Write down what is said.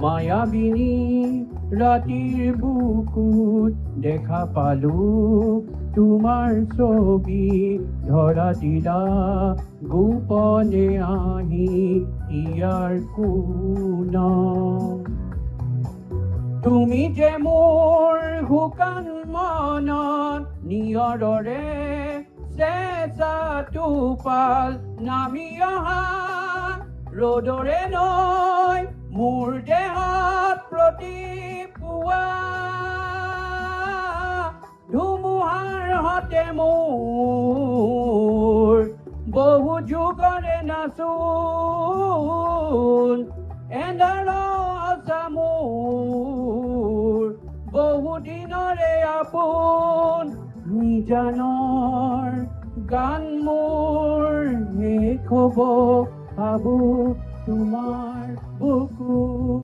মায়াবিনী ৰাতিৰ বুকুত দেখা পালো তোমাৰ ছবি ধৰা দিলা গোপনে আহি ইয়াৰ কোণত তুমি যে মোৰ শুকান মনত নিয়ৰৰে চেঁচা টোপাল নামি অহা ৰ'দৰে নৈ মোৰ দেহত প্ৰতিপুৱা ধুমুহাৰ হতে মোৰ বহু যুগৰে নাচোন এন্ধাৰ মোৰ বহু দিনৰে আপোন নিজানৰ গান মোৰ শেষ হ'ব ভাবো তোমাৰ বুকু